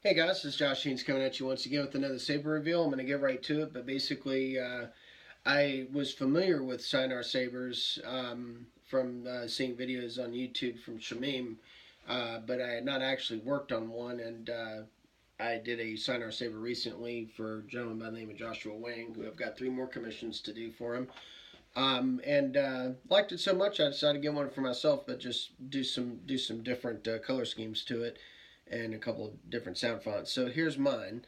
Hey guys, this is Josh Haynes coming at you once again with another Saber reveal. I'm going to get right to it, but basically I was familiar with Sinar Sabers from seeing videos on YouTube from Shameem, but I had not actually worked on one, and I did a Sinar Saber recently for a gentleman by the name of Joshua Wang, who I've got 3 more commissions to do for him. And liked it so much I decided to get one for myself, but just do some different color schemes to it and a couple of different sound fonts. So here's mine,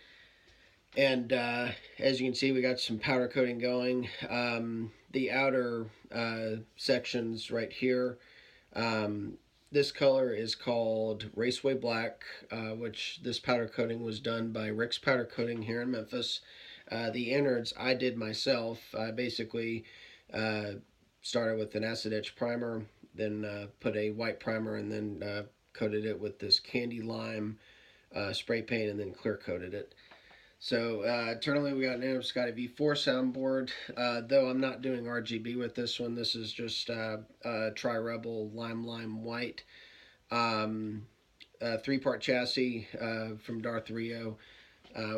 and as you can see, we got some powder coating going. The outer sections right here, this color is called Raceway Black, which this powder coating was done by Rick's Powder Coating here in Memphis. The innards I did myself. I basically started with an acid etch primer, then put a white primer, and then coated it with this candy lime spray paint, and then clear coated it. So internally we got Nano Biscotte V4 soundboard, though I'm not doing RGB with this one. This is just Tri-Rebel lime white. 3-part chassis from Darth Rio.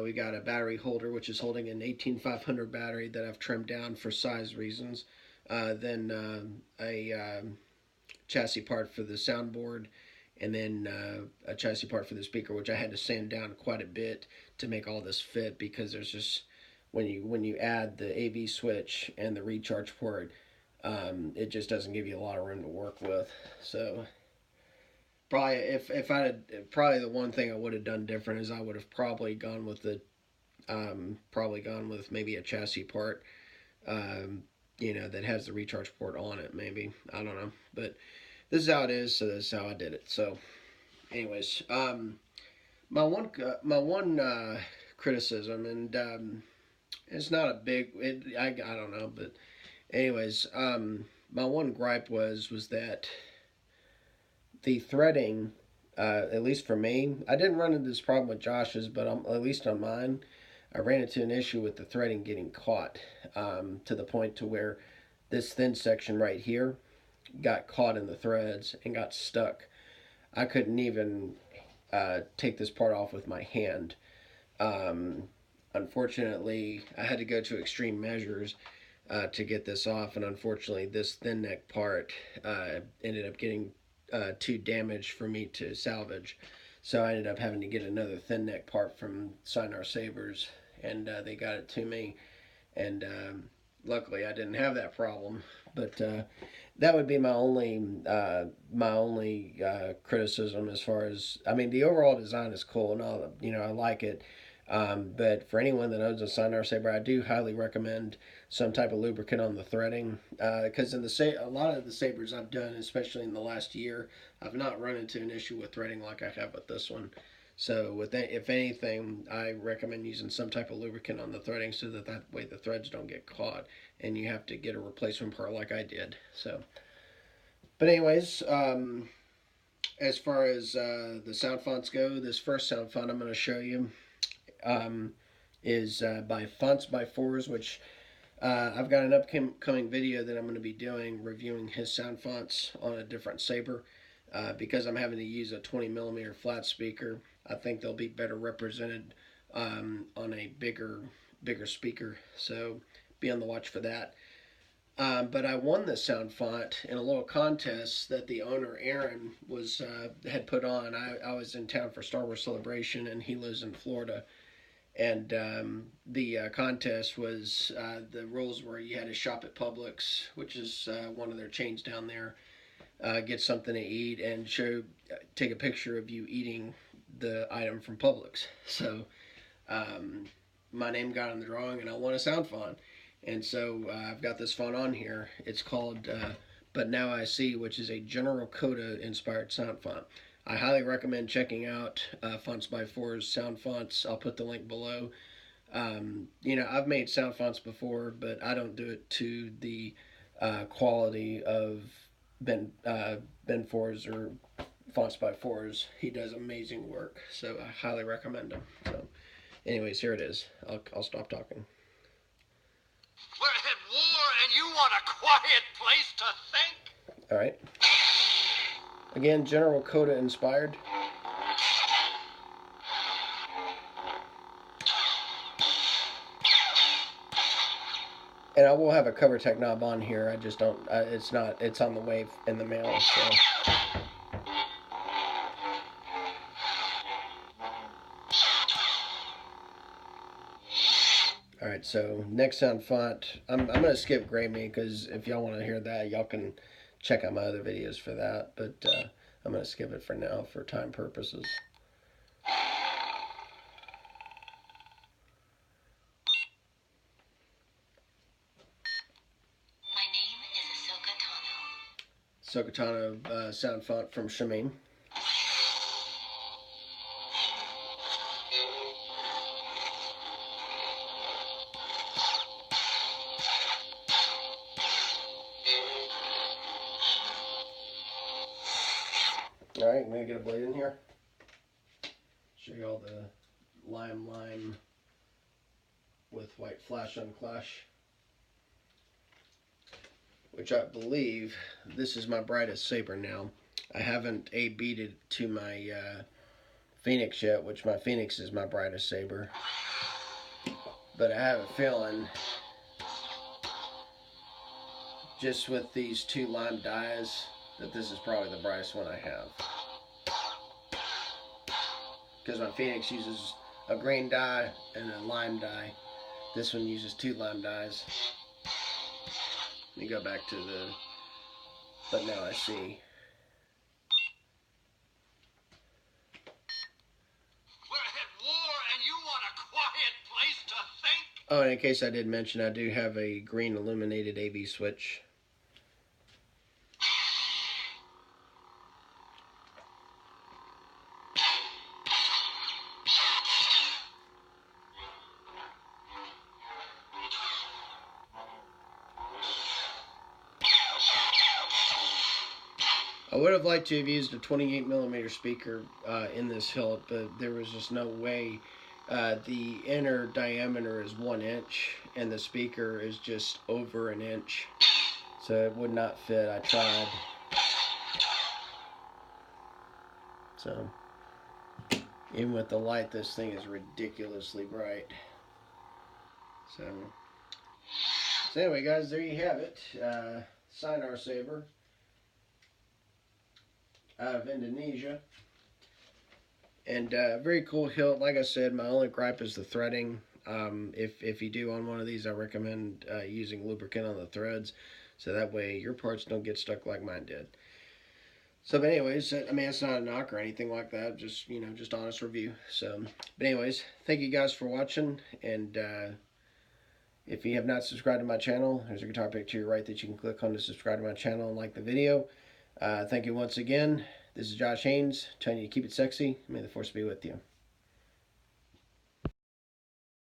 We got a battery holder, which is holding an 18500 battery that I've trimmed down for size reasons. Then a chassis part for the soundboard, and then a chassis part for the speaker, which I had to sand down quite a bit to make all this fit, because there's just, when you add the AV switch and the recharge port, it just doesn't give you a lot of room to work with. So probably if I had, probably the one thing I would have done different is I would have probably gone with maybe a chassis part, that has the recharge port on it. Maybe, I don't know, but this is how it is, so this is how I did it. So anyways, my one criticism, and it's not a big, I don't know, but anyways, my one gripe was that the threading, at least for me, I didn't run into this problem with Josh's, but at least on mine, I ran into an issue with the threading getting caught, to the point to where this thin section right here got caught in the threads and got stuck. I couldn't even take this part off with my hand. Unfortunately, I had to go to extreme measures to get this off, and unfortunately this thin neck part ended up getting too damaged for me to salvage. So I ended up having to get another thin neck part from Sinar Sabers, and they got it to me, and luckily I didn't have that problem. But that would be my only criticism, as far as, I mean, the overall design is cool and all, I like it. But for anyone that owns a Sinar Saber, I do highly recommend some type of lubricant on the threading, because in a lot of the sabers I've done, especially in the last year, I've not run into an issue with threading like I have with this one. So with that, if anything, I recommend using some type of lubricant on the threading, so that way the threads don't get caught and you have to get a replacement part like I did. So, but anyways, as far as the sound fonts go, this first sound font I'm going to show you is by Fonts By Fourzze, which I've got an upcoming video that I'm going to be doing, reviewing his sound fonts on a different saber, because I'm having to use a 20mm flat speaker. I think they'll be better represented on a bigger speaker, so be on the watch for that. But I won this sound font in a little contest that the owner, Aaron, had put on. I was in town for Star Wars Celebration, and he lives in Florida. And the contest was, the rules were you had to shop at Publix, which is one of their chains down there, get something to eat, and take a picture of you eating the item from Publix. So my name got in the drawing, and I won a sound font. And so I've got this font on here. It's called But Now I See, which is a General Kota inspired sound font. I highly recommend checking out Fonts By Fourzze sound fonts. I'll put the link below. I've made sound fonts before, but I don't do it to the quality of Ben Fourzze or Fonts By Fourzze. He does amazing work, so I highly recommend him. So anyways, here it is. I'll stop talking. We're at war, and you want a quiet place to think? All right. Again, General Kota inspired. And I will have a cover tech knob on here. I just don't. It's not. It's on the way in the mail. So. All right. So next sound font. I'm gonna skip Gray Me because if y'all want to hear that, y'all can check out my other videos for that. But I'm gonna skip it for now for time purposes. Sokotano sound font from Shameem. Alright, I'm going to get a blade in here. Show you all the lime with white flash on clash. Which I believe this is my brightest saber now. I haven't A-beat it to my Phoenix yet, which my Phoenix is my brightest saber. But I have a feeling, just with these two lime dyes, that this is probably the brightest one I have. Because my Phoenix uses a green dye and a lime dye. This one uses two lime dyes. Let me go back to the, but now I see. We're at war and you want a quiet place to think? Oh, and in case I did mention, I do have a green illuminated AV switch. I would have liked to have used a 28mm speaker in this hilt, but there was just no way. The inner diameter is 1 inch, and the speaker is just over an inch, so it would not fit. I tried. So, even with the light, this thing is ridiculously bright. So anyway, guys, there you have it. Sinar Saber out of Indonesia, and very cool hilt. Like I said, my only gripe is the threading. If you do on one of these, I recommend using lubricant on the threads, so that way your parts don't get stuck like mine did. So, but anyways, I mean, it's not a knock or anything like that. Just, you know, just honest review. So, but anyways, thank you guys for watching, and if you have not subscribed to my channel, there's a guitar pick to your right that you can click on to subscribe to my channel and like the video. Thank you once again. This is Josh Haynes, telling you to keep it sexy. May the force be with you.